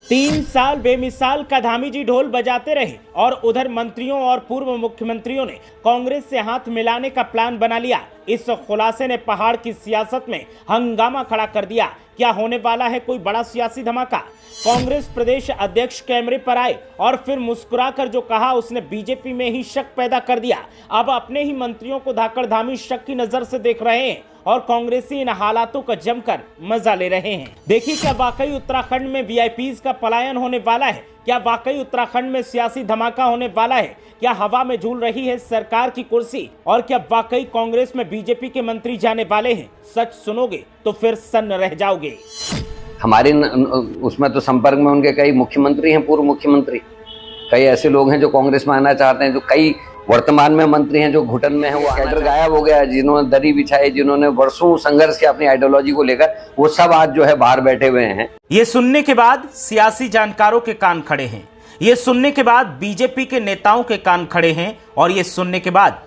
3 साल बेमिसाल कधामी जी ढोल बजाते रहे और उधर मंत्रियों और पूर्व मुख्यमंत्रियों ने कांग्रेस से हाथ मिलाने का प्लान बना लिया। इस खुलासे ने पहाड़ की सियासत में हंगामा खड़ा कर दिया। क्या होने वाला है कोई बड़ा सियासी धमाका? कांग्रेस प्रदेश अध्यक्ष कैमरे पर आए और फिर मुस्कुराकर जो कहा उसने बीजेपी में ही शक पैदा कर दिया। अब अपने ही मंत्रियों को धाकड़धामी शक की नजर से देख रहे हैं और कांग्रेसी इन हालातों का जमकर मजा ले रहे हैं। देखिए, क्या वाकई उत्तराखंड में वीआईपीज का पलायन होने वाला है? क्या वाकई उत्तराखंड में सियासी धमाका होने वाला है? क्या हवा में झूल रही है सरकार की कुर्सी? और क्या वाकई कांग्रेस में बीजेपी के मंत्री जाने वाले हैं? सच सुनोगे तो फिर सन्न रह जाओगे। हमारे उसमें तो संपर्क में उनके कई मुख्यमंत्री हैं, पूर्व मुख्यमंत्री, कई ऐसे लोग हैं जो कांग्रेस में आना चाहते हैं, जो कई वर्तमान में मंत्री हैं जो घुटन में हैं। वो कैडर गायब हो गया, जिन्होंने दरी बिछाई, जिन्होंने वर्षों संघर्ष किया अपनी आइडियोलॉजी को लेकर, वो सब आज जो है बाहर बैठे हुए हैं। ये सुनने के बाद सियासी जानकारों के कान खड़े हैं, ये सुनने के बाद बीजेपी के नेताओं के कान खड़े हैं, और ये सुनने के बाद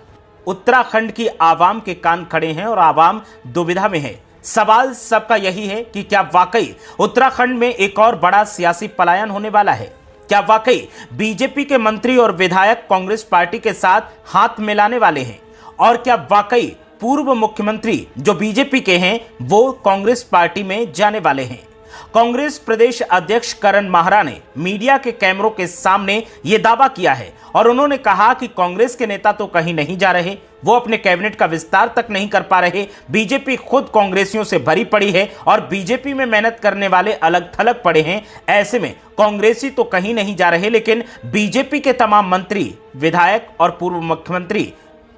उत्तराखंड की आवाम के कान खड़े हैं और आवाम दुविधा में है। सवाल सबका यही है कि क्या वाकई उत्तराखंड में एक और बड़ा सियासी पलायन होने वाला है? क्या वाकई बीजेपी के मंत्री और विधायक कांग्रेस पार्टी के साथ हाथ मिलाने वाले हैं? और क्या वाकई पूर्व मुख्यमंत्री जो बीजेपी के हैं वो कांग्रेस पार्टी में जाने वाले हैं? कांग्रेस प्रदेश अध्यक्ष करण माहरा ने मीडिया के कैमरों के सामने यह दावा किया है और उन्होंने कहा कि कांग्रेस के नेता तो कहीं नहीं जा रहे, वो अपने कैबिनेट का विस्तार तक नहीं कर पा रहे। बीजेपी खुद कांग्रेसियों से भरी पड़ी है और बीजेपी में मेहनत करने वाले अलग थलग पड़े हैं। ऐसे में कांग्रेसी तो कहीं नहीं जा रहे, लेकिन बीजेपी के तमाम मंत्री, विधायक और पूर्व मुख्यमंत्री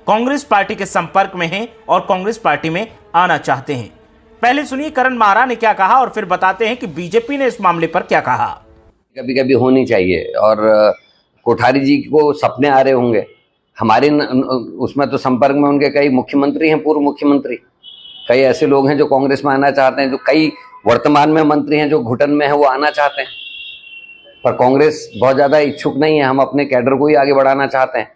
कांग्रेस पार्टी के संपर्क में हैं और कांग्रेस पार्टी में आना चाहते हैं। पहले सुनिए करण माहरा ने क्या कहा और फिर बताते हैं कि बीजेपी ने इस मामले पर क्या कहा। कभी कभी होनी चाहिए, और कोठारी जी को सपने आ रहे होंगे। हमारे उसमें तो संपर्क में उनके कई मुख्यमंत्री हैं, पूर्व मुख्यमंत्री, कई ऐसे लोग हैं जो कांग्रेस में आना चाहते हैं, जो कई वर्तमान में मंत्री हैं जो घुटन में है, वो आना चाहते हैं। पर कांग्रेस बहुत ज्यादा इच्छुक नहीं है। हम अपने कैडर को ही आगे बढ़ाना चाहते हैं।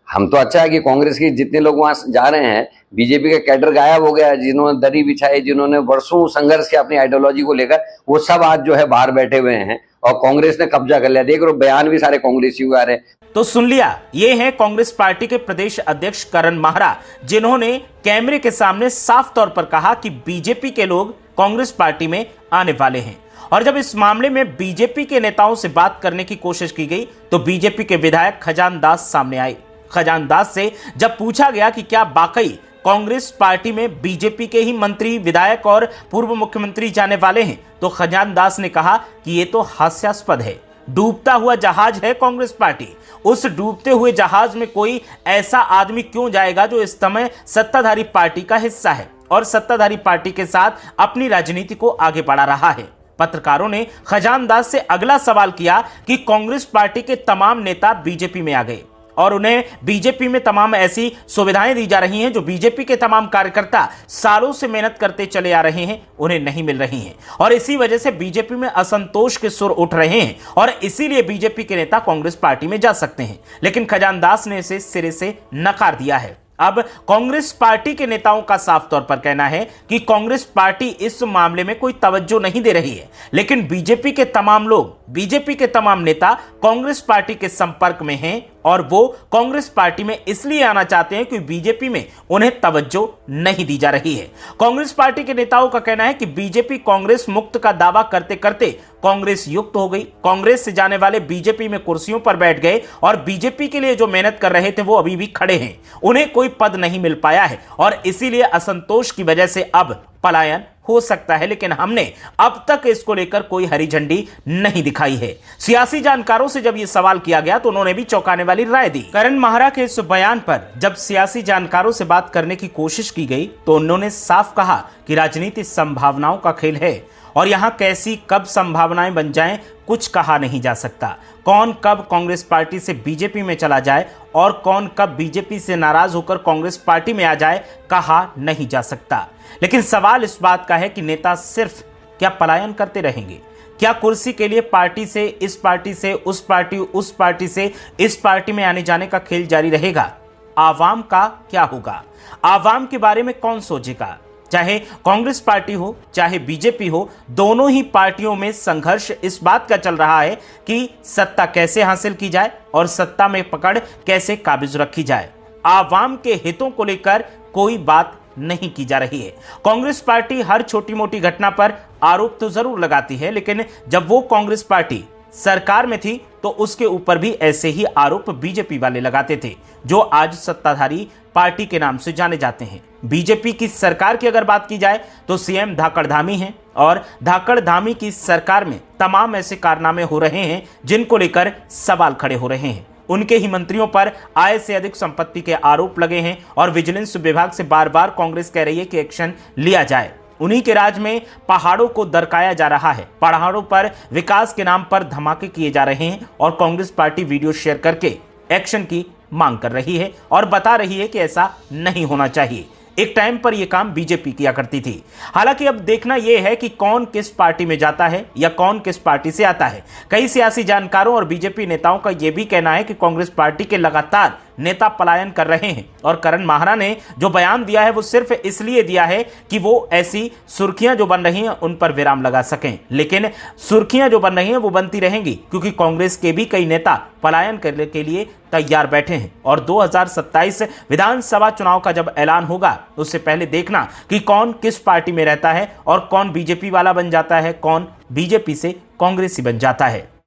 हम तो अच्छा है कि कांग्रेस के जितने लोग वहां जा रहे हैं, बीजेपी का कैडर गायब हो गया, जिन्होंने दरी बिछाई, जिन्होंने वर्षों संघर्ष किया अपनी आइडियोलॉजी को लेकर, वो सब आज जो है बाहर बैठे हुए हैं और कांग्रेस ने कब्जा कर लिया। देख रहे हो, बयान भी सारे कांग्रेसी आ रहे हैं। तो सुन लिया, ये है कांग्रेस पार्टी के प्रदेश अध्यक्ष करण माहरा, जिन्होंने कैमरे के सामने साफ तौर पर कहा कि बीजेपी के लोग कांग्रेस पार्टी में आने वाले हैं। और जब इस मामले में बीजेपी के नेताओं से बात करने की कोशिश की गई तो बीजेपी के विधायक खजान दास सामने आए। खजान दास से जब पूछा गया कि क्या वाकई कांग्रेस पार्टी में बीजेपी के ही मंत्री, विधायक और पूर्व मुख्यमंत्री जाने वाले हैं, तो खजान दास ने कहा कि यह तो हास्यास्पद है। डूबता हुआ जहाज है कांग्रेस पार्टी। उस डूबते हुए जहाज में कोई ऐसा आदमी क्यों जाएगा जो इस समय सत्ताधारी पार्टी का हिस्सा है और सत्ताधारी पार्टी के साथ अपनी राजनीति को आगे बढ़ा रहा है। पत्रकारों ने खजान दास से अगला सवाल किया कि कांग्रेस पार्टी के तमाम नेता बीजेपी में आ गए और उन्हें बीजेपी में तमाम ऐसी सुविधाएं दी जा रही हैं जो बीजेपी के तमाम कार्यकर्ता सालों से मेहनत करते चले आ रहे हैं, उन्हें नहीं मिल रही हैं और इसी वजह से बीजेपी में असंतोष के सुर उठ रहे हैं और इसीलिए बीजेपी के नेता कांग्रेस पार्टी में जा सकते हैं। लेकिन खजान दास ने इसे सिरे से नकार दिया है। अब कांग्रेस पार्टी के नेताओं का साफ तौर पर कहना है कि कांग्रेस पार्टी इस मामले में कोई तवज्जो नहीं दे रही है, लेकिन बीजेपी के तमाम लोग, बीजेपी के तमाम नेता कांग्रेस पार्टी के संपर्क में हैं और वो कांग्रेस पार्टी में इसलिए आना चाहते हैं कि बीजेपी में उन्हें तवज्जो नहीं दी जा रही है। कांग्रेस पार्टी के नेताओं का कहना है कि बीजेपी कांग्रेस मुक्त का दावा करते करते कांग्रेस युक्त हो गई। कांग्रेस से जाने वाले बीजेपी में कुर्सियों पर बैठ गए और बीजेपी के लिए जो मेहनत कर रहे थे वो अभी भी खड़े हैं। उन्हें कोई पद नहीं मिल पाया है और इसीलिए असंतोष की वजह से अब पलायन हो सकता है, लेकिन हमने अब तक इसको लेकर कोई हरी झंडी नहीं दिखाई है। सियासी जानकारों से जब यह सवाल किया गया तो उन्होंने भी चौंकाने वाली राय दी। करण माहरा के इस बयान पर जब सियासी जानकारों से बात करने की कोशिश की गई तो उन्होंने साफ कहा कि राजनीति संभावनाओं का खेल है और यहां कैसी कब संभावनाएं बन जाएं कुछ कहा नहीं जा सकता। कौन कब कांग्रेस पार्टी से बीजेपी में चला जाए और कौन कब बीजेपी से नाराज होकर कांग्रेस पार्टी में आ जाए कहा नहीं जा सकता। लेकिन सवाल इस बात का है कि नेता सिर्फ क्या पलायन करते रहेंगे? क्या कुर्सी के लिए पार्टी से इस पार्टी से उस पार्टी, उस पार्टी से इस पार्टी में आने जाने का खेल जारी रहेगा? आवाम का क्या होगा? आवाम के बारे में कौन सोचेगा? चाहे कांग्रेस पार्टी हो चाहे बीजेपी हो, दोनों ही पार्टियों में संघर्ष इस बात का चल रहा है कि सत्ता कैसे हासिल की जाए और सत्ता में पकड़ कैसे काबिज रखी जाए। आवाम के हितों को लेकर कोई बात नहीं की जा रही है। कांग्रेस पार्टी हर छोटी मोटी घटना पर आरोप तो जरूर लगाती है, लेकिन जब वो कांग्रेस पार्टी सरकार में थी तो उसके ऊपर भी ऐसे ही आरोप बीजेपी वाले लगाते थे, जो आज सत्ताधारी पार्टी के नाम से जाने जाते हैं। बीजेपी की सरकार की अगर बात की जाए तो सीएम धाकड़ धामी हैं और धाकड़ धामी की सरकार में तमाम ऐसे कारनामे हो रहे हैं जिनको लेकर सवाल खड़े हो रहे हैं। उनके ही मंत्रियों पर आय से अधिक संपत्ति के आरोप लगे हैं और विजिलेंस विभाग से बार बार कांग्रेस कह रही है कि एक्शन लिया जाए। उन्हीं के राज में पहाड़ों को दरकाया जा रहा है, पहाड़ों पर विकास के नाम पर धमाके किए जा रहे हैं और कांग्रेस पार्टी वीडियो शेयर करके एक्शन की मांग कर रही है और बता रही है कि ऐसा नहीं होना चाहिए। एक टाइम पर यह काम बीजेपी किया करती थी। हालांकि अब देखना यह है कि कौन किस पार्टी में जाता है या कौन किस पार्टी से आता है। कई सियासी जानकारों और बीजेपी नेताओं का यह भी कहना है कि कांग्रेस पार्टी के लगातार नेता पलायन कर रहे हैं और करण माहरा ने जो बयान दिया है वो सिर्फ इसलिए दिया है कि वो ऐसी सुर्खियां जो बन रही हैं उन पर विराम लगा सकें। लेकिन सुर्खियां जो बन रही हैं वो बनती रहेंगी, क्योंकि कांग्रेस के भी कई नेता पलायन करने के लिए तैयार बैठे हैं और 2027 विधानसभा चुनाव का जब ऐलान होगा उससे पहले देखना कि कौन किस पार्टी में रहता है और कौन बीजेपी वाला बन जाता है, कौन बीजेपी से कांग्रेसी बन जाता है।